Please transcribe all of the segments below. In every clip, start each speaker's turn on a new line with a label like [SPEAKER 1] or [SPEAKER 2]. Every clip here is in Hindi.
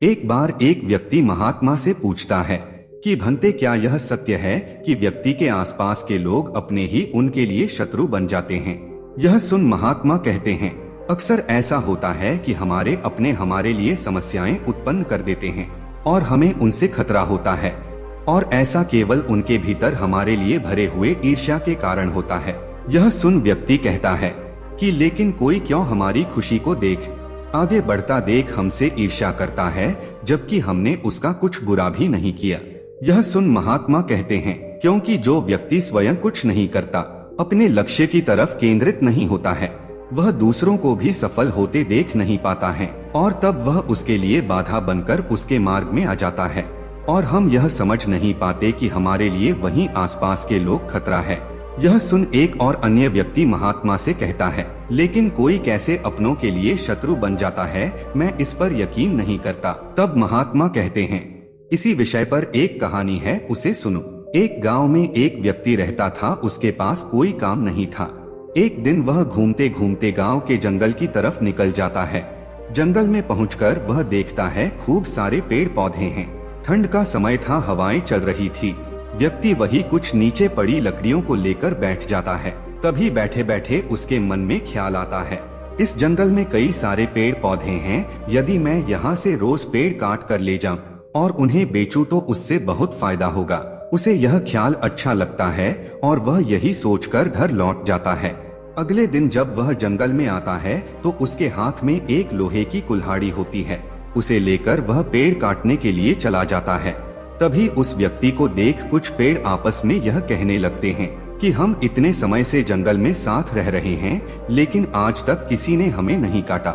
[SPEAKER 1] एक बार एक व्यक्ति महात्मा से पूछता है कि भंते, क्या यह सत्य है कि व्यक्ति के आसपास के लोग अपने ही उनके लिए शत्रु बन जाते हैं। यह सुन महात्मा कहते हैं, अक्सर ऐसा होता है कि हमारे अपने हमारे लिए समस्याएं उत्पन्न कर देते हैं और हमें उनसे खतरा होता है, और ऐसा केवल उनके भीतर हमारे लिए भरे हुए ईर्ष्या के कारण होता है। यह सुन व्यक्ति कहता है कि लेकिन कोई क्यों हमारी खुशी को देख आगे बढ़ता देख हमसे ईर्ष्या करता है, जबकि हमने उसका कुछ बुरा भी नहीं किया। यह सुन महात्मा कहते हैं, क्योंकि जो व्यक्ति स्वयं कुछ नहीं करता, अपने लक्ष्य की तरफ केंद्रित नहीं होता है, वह दूसरों को भी सफल होते देख नहीं पाता है, और तब वह उसके लिए बाधा बनकर उसके मार्ग में आ जाता है। और हम यह समझ नहीं पाते कि हमारे लिए वहीं आसपास के लोग खतरा है। यह सुन एक और अन्य व्यक्ति महात्मा से कहता है, लेकिन कोई कैसे अपनों के लिए शत्रु बन जाता है, मैं इस पर यकीन नहीं करता। तब महात्मा कहते हैं, इसी विषय पर एक कहानी है, उसे सुनो। एक गांव में एक व्यक्ति रहता था, उसके पास कोई काम नहीं था। एक दिन वह घूमते घूमते गांव के जंगल की तरफ निकल जाता है। जंगल में पहुंचकर वह देखता है खूब सारे पेड़ पौधे हैं। ठंड का समय था, हवाएं चल रही थी। व्यक्ति वही कुछ नीचे पड़ी लकड़ियों को लेकर बैठ जाता है। कभी बैठे बैठे उसके मन में ख्याल आता है, इस जंगल में कई सारे पेड़ पौधे हैं, यदि मैं यहाँ से रोज पेड़ काट कर ले जाऊं और उन्हें बेचूं तो उससे बहुत फायदा होगा। उसे यह ख्याल अच्छा लगता है और वह यही सोचकर घर लौट जाता है। अगले दिन जब वह जंगल में आता है तो उसके हाथ में एक लोहे की कुल्हाड़ी होती है। उसे लेकर वह पेड़ काटने के लिए चला जाता है। तभी उस व्यक्ति को देख कुछ पेड़ आपस में यह कहने लगते हैं कि हम इतने समय से जंगल में साथ रह रहे हैं, लेकिन आज तक किसी ने हमें नहीं काटा,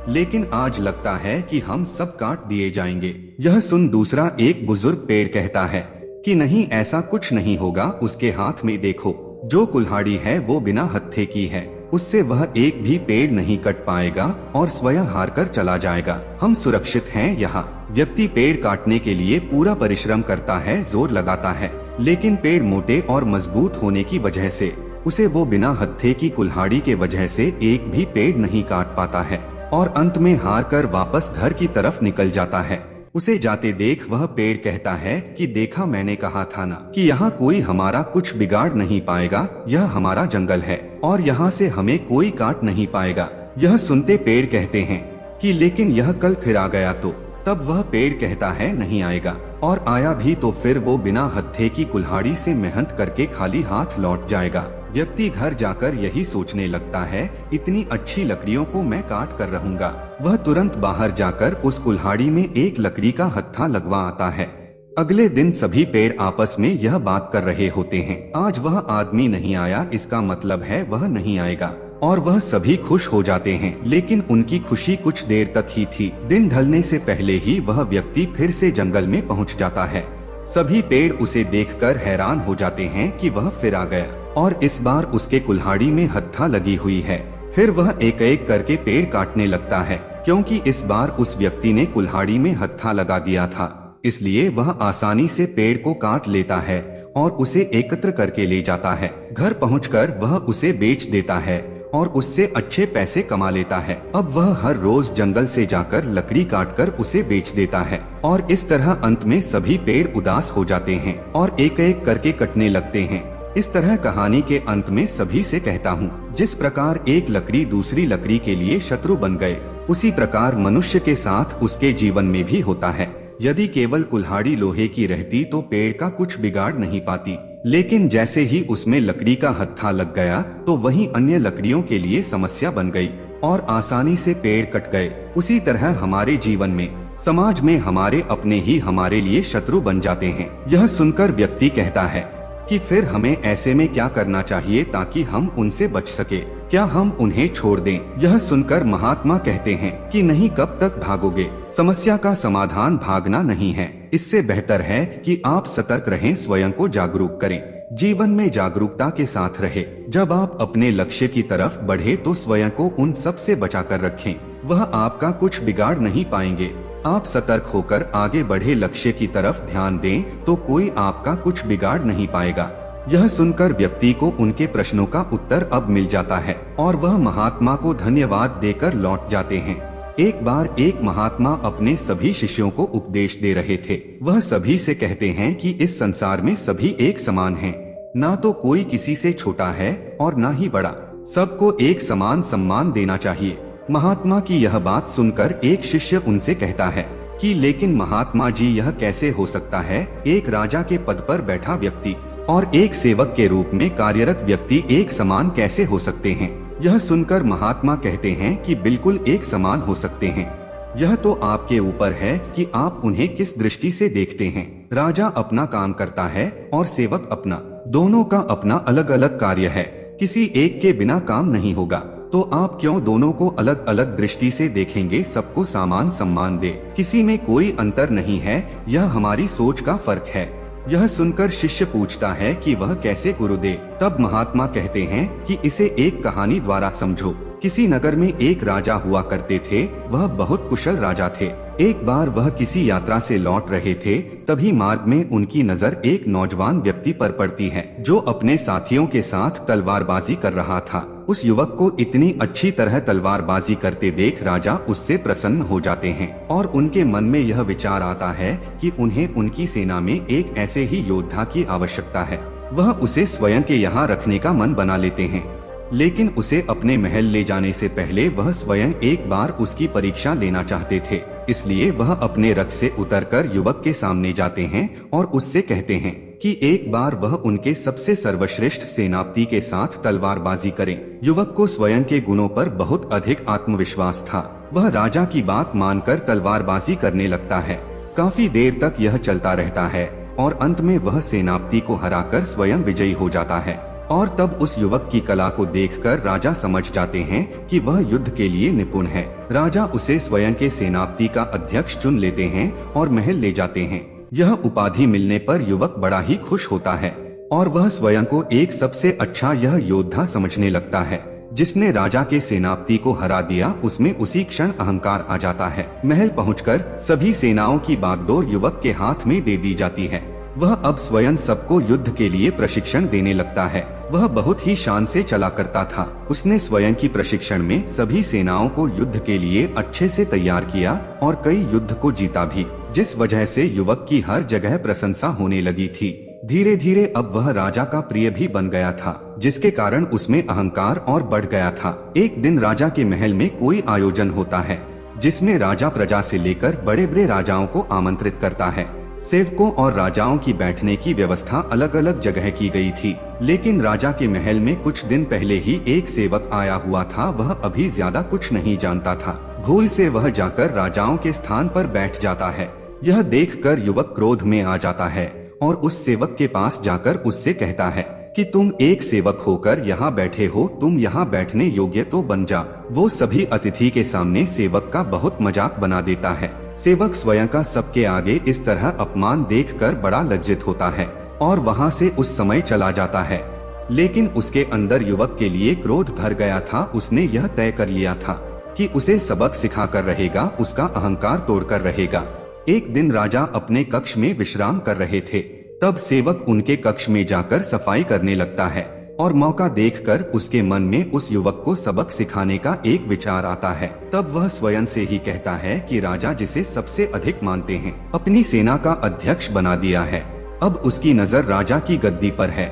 [SPEAKER 1] लेकिन आज लगता है कि हम सब काट दिए जाएंगे। यह सुन दूसरा एक बुजुर्ग पेड़ कहता है कि नहीं, ऐसा कुछ नहीं होगा। उसके हाथ में देखो, जो कुल्हाड़ी है वो बिना हत्थे की है, उससे वह एक भी पेड़ नहीं कट पाएगा और स्वयं हार कर चला जाएगा। हम सुरक्षित हैं यहाँ। व्यक्ति पेड़ काटने के लिए पूरा परिश्रम करता है, जोर लगाता है, लेकिन पेड़ मोटे और मजबूत होने की वजह से उसे वो बिना हत्थे की कुल्हाड़ी के वजह से एक भी पेड़ नहीं काट पाता है और अंत में हार कर वापस घर की तरफ निकल जाता है। उसे जाते देख वह पेड़ कहता है कि देखा, मैंने कहा था ना कि यहाँ कोई हमारा कुछ बिगाड़ नहीं पाएगा। यह हमारा जंगल है और यहाँ से हमें कोई काट नहीं पाएगा। यह सुनते पेड़ कहते हैं कि लेकिन यह कल फिर आ गया तो? तब वह पेड़ कहता है, नहीं आएगा, और आया भी तो फिर वो बिना हत्थे की कुल्हाड़ी से मेहनत करके खाली हाथ लौट जाएगा। व्यक्ति घर जाकर यही सोचने लगता है, इतनी अच्छी लकड़ियों को मैं काट कर रहूंगा। वह तुरंत बाहर जाकर उस कुल्हाड़ी में एक लकड़ी का हत्था लगवा आता है। अगले दिन सभी पेड़ आपस में यह बात कर रहे होते हैं, आज वह आदमी नहीं आया, इसका मतलब है वह नहीं आएगा, और वह सभी खुश हो जाते हैं। लेकिन उनकी खुशी कुछ देर तक ही थी। दिन ढलने से पहले ही वह व्यक्ति फिर से जंगल में पहुंच जाता है। सभी पेड़ उसे देखकर हैरान हो जाते हैं कि वह फिर आ गया और इस बार उसके कुल्हाड़ी में हत्था लगी हुई है। फिर वह एक एक करके पेड़ काटने लगता है, क्योंकि इस बार उस व्यक्ति ने कुल्हाड़ी में हत्था लगा दिया था, इसलिए वह आसानी से पेड़ को काट लेता है और उसे एकत्र करके ले जाता है। घर पहुंचकर वह उसे बेच देता है और उससे अच्छे पैसे कमा लेता है। अब वह हर रोज जंगल से जाकर लकड़ी काटकर उसे बेच देता है और इस तरह अंत में सभी पेड़ उदास हो जाते हैं और एक एक करके कटने लगते हैं। इस तरह कहानी के अंत में सभी से कहता हूँ, जिस प्रकार एक लकड़ी दूसरी लकड़ी के लिए शत्रु बन गए, उसी प्रकार मनुष्य के साथ उसके जीवन में भी होता है। यदि केवल कुल्हाड़ी लोहे की रहती तो पेड़ का कुछ बिगाड़ नहीं पाती, लेकिन जैसे ही उसमें लकड़ी का हत्था लग गया तो वही अन्य लकड़ियों के लिए समस्या बन गई और आसानी से पेड़ कट गए। उसी तरह हमारे जीवन में, समाज में हमारे अपने ही हमारे लिए शत्रु बन जाते हैं। यह सुनकर व्यक्ति कहता है कि फिर हमें ऐसे में क्या करना चाहिए ताकि हम उनसे बच सके? क्या हम उन्हें छोड़ दें? यह सुनकर महात्मा कहते हैं कि नहीं, कब तक भागोगे? समस्या का समाधान भागना नहीं है। इससे बेहतर है कि आप सतर्क रहें, स्वयं को जागरूक करें, जीवन में जागरूकता के साथ रहे। जब आप अपने लक्ष्य की तरफ बढ़े तो स्वयं को उन सब से बचा कर रखें, वह आपका कुछ बिगाड़ नहीं पाएंगे। आप सतर्क होकर आगे बढ़े, लक्ष्य की तरफ ध्यान दें तो कोई आपका कुछ बिगाड़ नहीं पाएगा। यह सुनकर व्यक्ति को उनके प्रश्नों का उत्तर अब मिल जाता है और वह महात्मा को धन्यवाद देकर लौट जाते हैं। एक बार एक महात्मा अपने सभी शिष्यों को उपदेश दे रहे थे। वह सभी से कहते हैं कि इस संसार में सभी एक समान हैं। ना तो कोई किसी से छोटा है और ना ही बड़ा। सबको एक समान सम्मान देना चाहिए। महात्मा की यह बात सुनकर एक शिष्य उनसे कहता है कि लेकिन महात्मा जी, यह कैसे हो सकता है? एक राजा के पद पर बैठा व्यक्ति और एक सेवक के रूप में कार्यरत व्यक्ति एक समान कैसे हो सकते हैं? यह सुनकर महात्मा कहते हैं कि बिल्कुल एक समान हो सकते हैं। यह तो आपके ऊपर है कि आप उन्हें किस दृष्टि से देखते हैं। राजा अपना काम करता है और सेवक अपना। दोनों का अपना अलग अलग कार्य है। किसी एक के बिना काम नहीं होगा। तो आप क्यों दोनों को अलग अलग दृष्टि से देखेंगे? सबको समान सम्मान दे, किसी में कोई अंतर नहीं है। यह हमारी सोच का फर्क है। यह सुनकर शिष्य पूछता है कि वह कैसे गुरुदेव? तब महात्मा कहते हैं कि इसे एक कहानी द्वारा समझो। किसी नगर में एक राजा हुआ करते थे। वह बहुत कुशल राजा थे। एक बार वह किसी यात्रा से लौट रहे थे। तभी मार्ग में उनकी नजर एक नौजवान व्यक्ति पर पड़ती है जो अपने साथियों के साथ तलवारबाजी कर रहा था। उस युवक को इतनी अच्छी तरह तलवारबाजी करते देख राजा उससे प्रसन्न हो जाते हैं और उनके मन में यह विचार आता है कि उन्हें उनकी सेना में एक ऐसे ही योद्धा की आवश्यकता है। वह उसे स्वयं के यहाँ रखने का मन बना लेते हैं। लेकिन उसे अपने महल ले जाने से पहले वह स्वयं एक बार उसकी परीक्षा लेना चाहते थे। इसलिए वह अपने रथ से उतरकर युवक के सामने जाते हैं और उससे कहते हैं कि एक बार वह उनके सबसे सर्वश्रेष्ठ सेनापति के साथ तलवारबाजी करें। युवक को स्वयं के गुणों पर बहुत अधिक आत्मविश्वास था। वह राजा की बात मानकर तलवारबाजी करने लगता है। काफी देर तक यह चलता रहता है और अंत में वह सेनापति को हराकर स्वयं विजयी हो जाता है। और तब उस युवक की कला को देखकर राजा समझ जाते हैं कि वह युद्ध के लिए निपुण है। राजा उसे स्वयं के सेनापति का अध्यक्ष चुन लेते हैं और महल ले जाते हैं। यह उपाधि मिलने पर युवक बड़ा ही खुश होता है और वह स्वयं को एक सबसे अच्छा यह योद्धा समझने लगता है जिसने राजा के सेनापति को हरा दिया। उसमें उसी क्षण अहंकार आ जाता है। महल पहुंचकर सभी सेनाओं की बागडोर युवक के हाथ में दे दी जाती है। वह अब स्वयं सबको युद्ध के लिए प्रशिक्षण देने लगता है। वह बहुत ही शान से चला करता था। उसने स्वयं की प्रशिक्षण में सभी सेनाओं को युद्ध के लिए अच्छे से तैयार किया और कई युद्ध को जीता भी, जिस वजह से युवक की हर जगह प्रशंसा होने लगी थी। धीरे धीरे अब वह राजा का प्रिय भी बन गया था, जिसके कारण उसमें अहंकार और बढ़ गया था। एक दिन राजा के महल में कोई आयोजन होता है जिसमें राजा प्रजा से लेकर बड़े बड़े राजाओं को आमंत्रित करता है। सेवकों और राजाओं की बैठने की व्यवस्था अलग अलग जगह की गई थी। लेकिन राजा के महल में कुछ दिन पहले ही एक सेवक आया हुआ था। वह अभी ज्यादा कुछ नहीं जानता था। भूल से वह जाकर राजाओं के स्थान पर बैठ जाता है। यह देखकर युवक क्रोध में आ जाता है और उस सेवक के पास जाकर उससे कहता है कि तुम एक सेवक होकर यहाँ बैठे हो, तुम यहाँ बैठने योग्य तो बन जा। वो सभी अतिथि के सामने सेवक का बहुत मजाक बना देता है। सेवक स्वयं का सबके आगे इस तरह अपमान देखकर बड़ा लज्जित होता है और वहाँ से उस समय चला जाता है। लेकिन उसके अंदर युवक के लिए क्रोध भर गया था। उसने यह तय कर लिया था कि उसे सबक सिखाकर रहेगा, उसका अहंकार तोड़कर रहेगा। एक दिन राजा अपने कक्ष में विश्राम कर रहे थे। तब सेवक उनके कक्ष में जाकर सफाई करने लगता है और मौका देखकर उसके मन में उस युवक को सबक सिखाने का एक विचार आता है। तब वह स्वयं से ही कहता है कि राजा जिसे सबसे अधिक मानते हैं अपनी सेना का अध्यक्ष बना दिया है। अब उसकी नजर राजा की गद्दी पर है।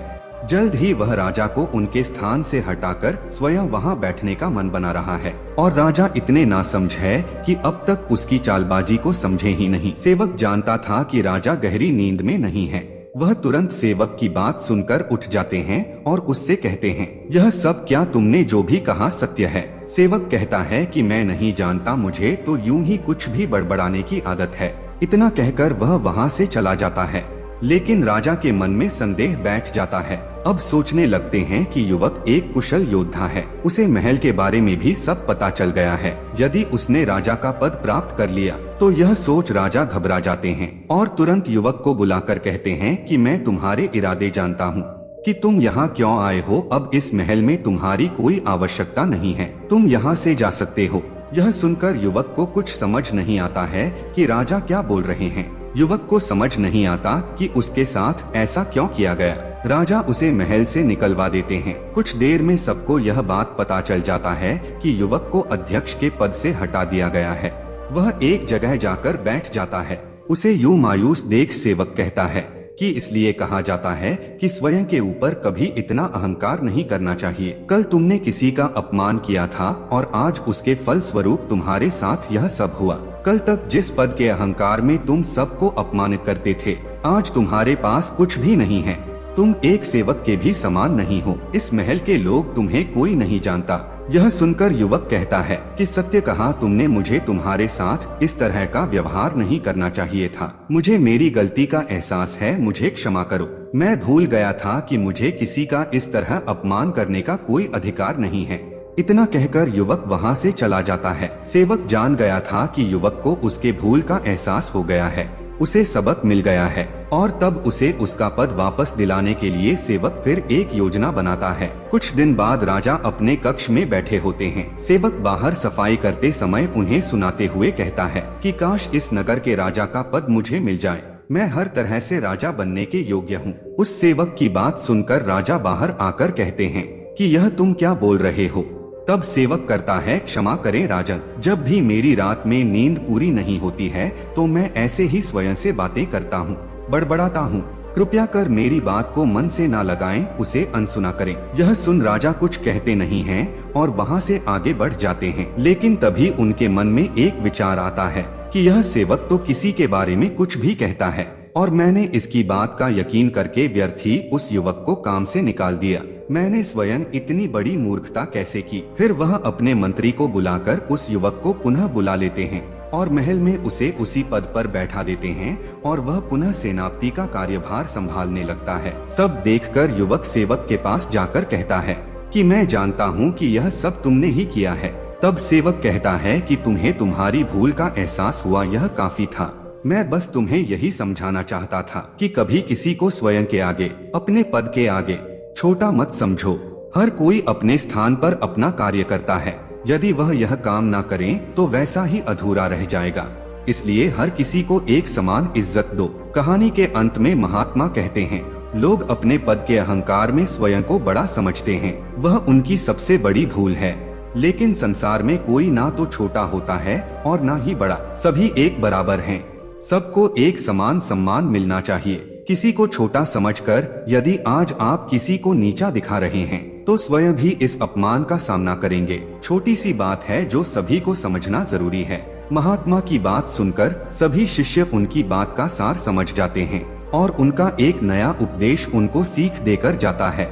[SPEAKER 1] जल्द ही वह राजा को उनके स्थान से हटाकर स्वयं वहां बैठने का मन बना रहा है और राजा इतने नासमझ है कि अब तक उसकी चालबाजी को समझे ही नहीं। सेवक जानता था कि राजा गहरी नींद में नहीं है। वह तुरंत सेवक की बात सुनकर उठ जाते हैं और उससे कहते हैं, यह सब क्या तुमने जो भी कहा सत्य है? सेवक कहता है कि मैं नहीं जानता, मुझे तो यूं ही कुछ भी बड़बड़ाने की आदत है। इतना कहकर वह वहाँ से चला जाता है। लेकिन राजा के मन में संदेह बैठ जाता है। अब सोचने लगते हैं कि युवक एक कुशल योद्धा है, उसे महल के बारे में भी सब पता चल गया है। यदि उसने राजा का पद प्राप्त कर लिया तो यह सोच राजा घबरा जाते हैं और तुरंत युवक को बुलाकर कहते हैं कि मैं तुम्हारे इरादे जानता हूँ कि तुम यहाँ क्यों आए हो। अब इस महल में तुम्हारी कोई आवश्यकता नहीं है, तुम यहाँ से जा सकते हो। यह सुनकर युवक को कुछ समझ नहीं आता है कि राजा क्या बोल रहे हैं। युवक को समझ नहीं आता कि उसके साथ ऐसा क्यों किया गया। राजा उसे महल से निकलवा देते हैं। कुछ देर में सबको यह बात पता चल जाता है कि युवक को अध्यक्ष के पद से हटा दिया गया है। वह एक जगह जाकर बैठ जाता है। उसे यूं मायूस देख सेवक कहता है कि इसलिए कहा जाता है कि स्वयं के ऊपर कभी इतना अहंकार नहीं करना चाहिए। कल तुमने किसी का अपमान किया था और आज उसके फल स्वरूप तुम्हारे साथ यह सब हुआ। कल तक जिस पद के अहंकार में तुम सबको अपमानित करते थे, आज तुम्हारे पास कुछ भी नहीं है। तुम एक सेवक के भी समान नहीं हो। इस महल के लोग तुम्हें कोई नहीं जानता। यह सुनकर युवक कहता है कि सत्य कहा, तुमने मुझे तुम्हारे साथ इस तरह का व्यवहार नहीं करना चाहिए था। मुझे मेरी गलती का एहसास है, मुझे क्षमा करो। मैं भूल गया था कि मुझे किसी का इस तरह अपमान करने का कोई अधिकार नहीं है। इतना कहकर युवक वहाँ से चला जाता है। सेवक जान गया था कि युवक को उसके भूल का एहसास हो गया है, उसे सबक मिल गया है और तब उसे उसका पद वापस दिलाने के लिए सेवक फिर एक योजना बनाता है। कुछ दिन बाद राजा अपने कक्ष में बैठे होते हैं। सेवक बाहर सफाई करते समय उन्हें सुनाते हुए कहता है कि काश इस नगर के राजा का पद मुझे मिल जाए। मैं हर तरह से राजा बनने के योग्य हूँ। उस सेवक की बात सुनकर राजा बाहर आकर कहते हैं कि यह तुम क्या बोल रहे हो। तब सेवक करता है, क्षमा करें राजन, जब भी मेरी रात में नींद पूरी नहीं होती है तो मैं ऐसे ही स्वयं से बातें करता हूँ, बड़बड़ाता हूँ। कृपया कर मेरी बात को मन से ना लगाएं, उसे अनसुना करें। यह सुन राजा कुछ कहते नहीं हैं और वहाँ से आगे बढ़ जाते हैं। लेकिन तभी उनके मन में एक विचार आता है कि यह सेवक तो किसी के बारे में कुछ भी कहता है और मैंने इसकी बात का यकीन करके व्यर्थ ही उस युवक को काम से निकाल दिया। मैंने स्वयं इतनी बड़ी मूर्खता कैसे की। फिर वह अपने मंत्री को बुलाकर उस युवक को पुनः बुला लेते हैं और महल में उसे उसी पद पर बैठा देते हैं और वह पुनः सेनापति का कार्यभार संभालने लगता है। सब देखकर युवक सेवक के पास जाकर कहता है कि मैं जानता हूँ कि यह सब तुमने ही किया है। तब सेवक कहता है कि तुम्हें तुम्हारी भूल का एहसास हुआ, यह काफी था। मैं बस तुम्हें यही समझाना चाहता था कि कभी किसी को स्वयं के आगे, अपने पद के आगे छोटा मत समझो। हर कोई अपने स्थान पर अपना कार्य करता है। यदि वह यह काम ना करें तो वैसा ही अधूरा रह जाएगा। इसलिए हर किसी को एक समान इज्जत दो। कहानी के अंत में महात्मा कहते हैं, लोग अपने पद के अहंकार में स्वयं को बड़ा समझते हैं, वह उनकी सबसे बड़ी भूल है। लेकिन संसार में कोई ना तो छोटा होता है और ना ही बड़ा, सभी एक बराबर हैं। सबको एक समान सम्मान मिलना चाहिए। किसी को छोटा समझकर यदि आज आप किसी को नीचा दिखा रहे हैं तो स्वयं भी इस अपमान का सामना करेंगे। छोटी सी बात है जो सभी को समझना जरूरी है। महात्मा की बात सुनकर सभी शिष्य उनकी बात का सार समझ जाते हैं और उनका एक नया उपदेश उनको सीख देकर जाता है।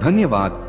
[SPEAKER 1] धन्यवाद।